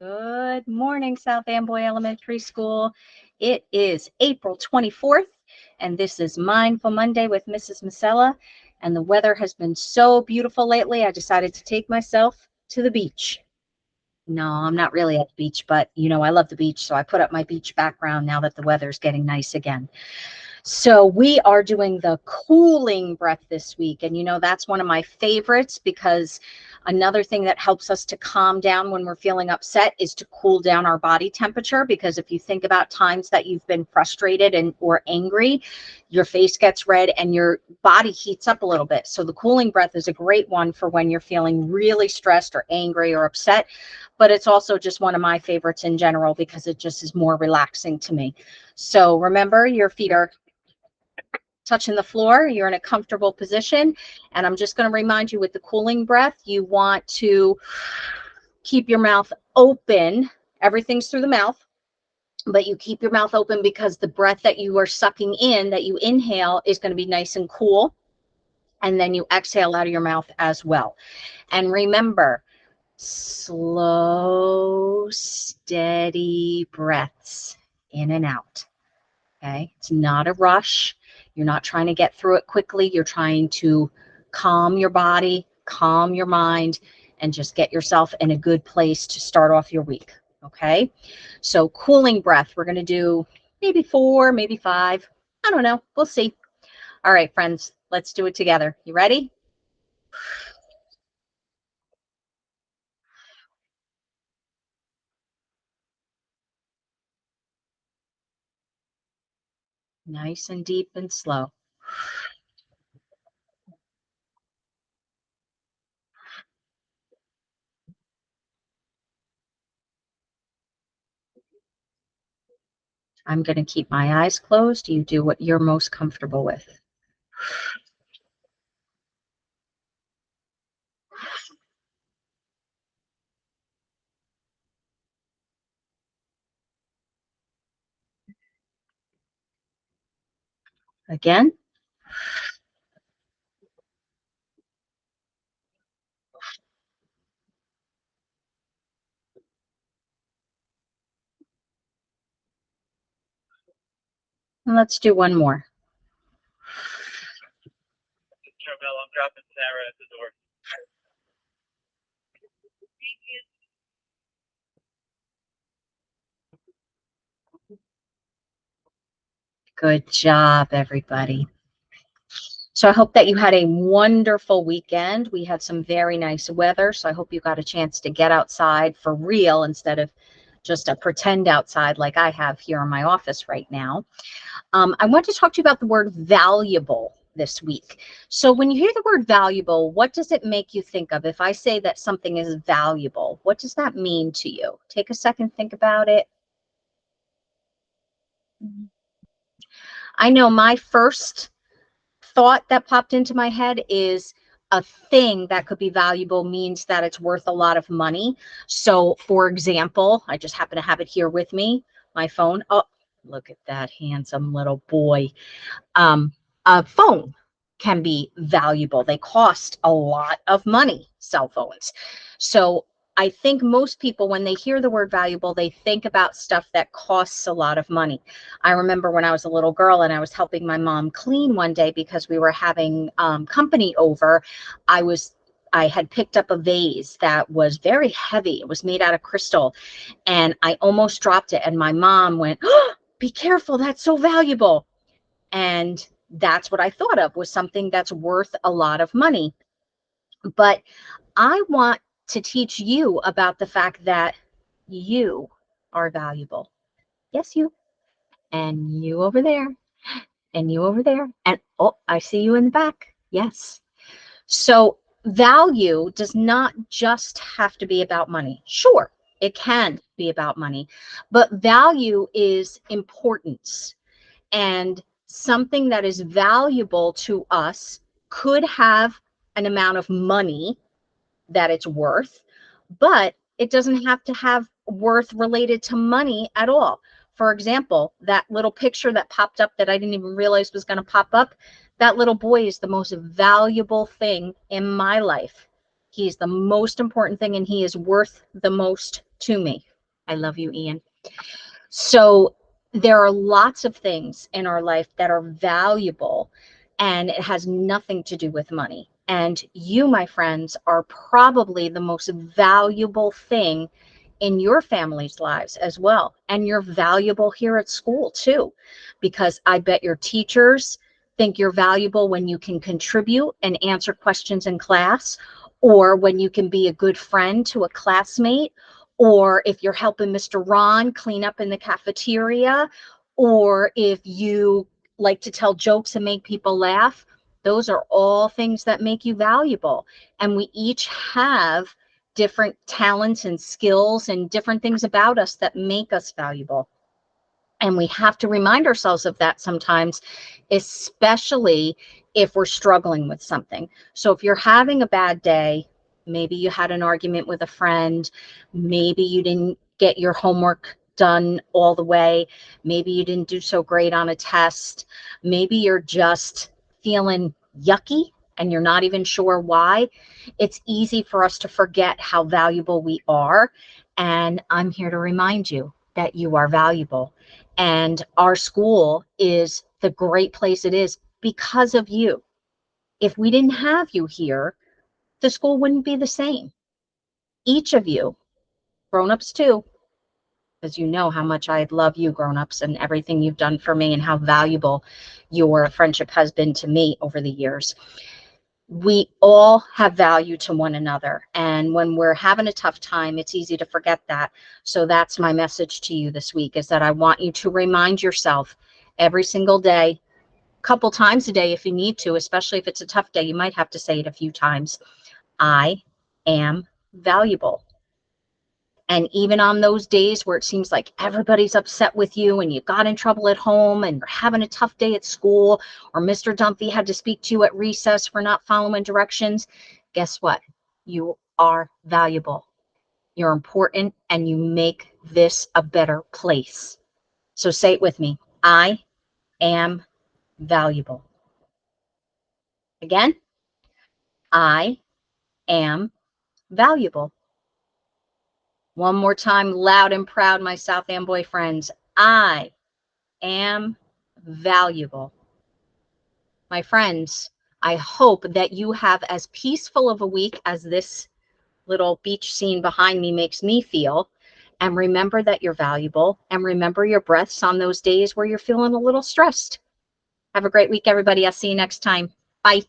Good morning, South Amboy Elementary School. It is April 24th, and this is Mindful Monday with Mrs. Masella. And the weather has been so beautiful lately, I decided to take myself to the beach. No, I'm not really at the beach, but I love the beach, so I put up my beach background now that the weather's getting nice again. So we are doing the cooling breath this week. And that's one of my favorites because another thing that helps us to calm down when we're feeling upset is to cool down our body temperature. Because if you think about times that you've been frustrated or angry, your face gets red and your body heats up a little bit. So the cooling breath is a great one for when you're feeling really stressed or angry or upset. But it's also just one of my favorites in general because it just is more relaxing to me. So remember, your feet are touching the floor. You're in a comfortable position. And I'm just going to remind you with the cooling breath, you want to keep your mouth open. Everything's through the mouth, but you keep your mouth open because the breath that you are sucking in, that you inhale, is going to be nice and cool. And then you exhale out of your mouth as well. And remember, slow, steady breaths in and out. Okay. It's not a rush. You're not trying to get through it quickly. You're trying to calm your body, calm your mind, and just get yourself in a good place to start off your week. Okay. So cooling breath, we're going to do maybe 4, maybe 5. I don't know. We'll see. All right, friends, let's do it together. You ready? Nice and deep and slow. I'm going to keep my eyes closed. You do what you're most comfortable with. Again. And let's do one more. Carmel, I'm dropping Sarah at the door. Good job, everybody. So I hope that you had a wonderful weekend. We had some very nice weather, so I hope you got a chance to get outside for real instead of just a pretend outside like I have here in my office right now. I want to talk to you about the word valuable this week. So when you hear the word valuable, what does it make you think of? If I say that something is valuable, what does that mean to you? Take a second, think about it. I know my first thought that popped into my head is a thing that could be valuable means that it's worth a lot of money. So, for example, I just happen to have it here with me, my phone. Oh, look at that handsome little boy. A phone can be valuable. They cost a lot of money, cell phones. So I think most people, when they hear the word valuable, they think about stuff that costs a lot of money. I remember when I was a little girl and I was helping my mom clean one day because we were having company over. I had picked up a vase that was very heavy. It was made out of crystal, and I almost dropped it. And my mom went, "Oh, be careful, that's so valuable." And that's what I thought of, was something that's worth a lot of money. But I want to teach you about the fact that you are valuable. Yes, you. And you over there. And you over there. And oh, I see you in the back. Yes. So value does not just have to be about money. Sure, it can be about money, but value is importance. And something that is valuable to us could have an amount of money that it's worth, but it doesn't have to have worth related to money at all. For example, that little picture that popped up that I didn't even realize was going to pop up, that little boy is the most valuable thing in my life. He's the most important thing, and he is worth the most to me. I love you, Ian. So there are lots of things in our life that are valuable, and it has nothing to do with money. And you, my friends, are probably the most valuable thing in your family's lives as well. And you're valuable here at school too, because I bet your teachers think you're valuable when you can contribute and answer questions in class, or when you can be a good friend to a classmate, or if you're helping Mr. Ron clean up in the cafeteria, or if you like to tell jokes and make people laugh. Those are all things that make you valuable. And we each have different talents and skills and different things about us that make us valuable. And we have to remind ourselves of that sometimes, especially if we're struggling with something. So if you're having a bad day, maybe you had an argument with a friend, maybe you didn't get your homework done all the way, maybe you didn't do so great on a test, maybe you're just feeling yucky and you're not even sure why. It's easy for us to forget how valuable we are. And I'm here to remind you that you are valuable. And our school is the great place it is because of you. If we didn't have you here, the school wouldn't be the same. Each of you, grown-ups too, because you know how much I love you, grown-ups, and everything you've done for me and how valuable your friendship has been to me over the years. We all have value to one another. And when we're having a tough time, it's easy to forget that. So that's my message to you this week, is that I want you to remind yourself every single day, a couple times a day if you need to, especially if it's a tough day, you might have to say it a few times. I am valuable. And even on those days where it seems like everybody's upset with you and you got in trouble at home and you're having a tough day at school, or Mr. Dunphy had to speak to you at recess for not following directions, guess what? You are valuable. You're important, and you make this a better place. So say it with me. I am valuable. Again, I am valuable. One more time, loud and proud, my South Amboy friends. I am valuable. My friends, I hope that you have as peaceful of a week as this little beach scene behind me makes me feel. And remember that you're valuable, and remember your breaths on those days where you're feeling a little stressed. Have a great week, everybody. I'll see you next time. Bye.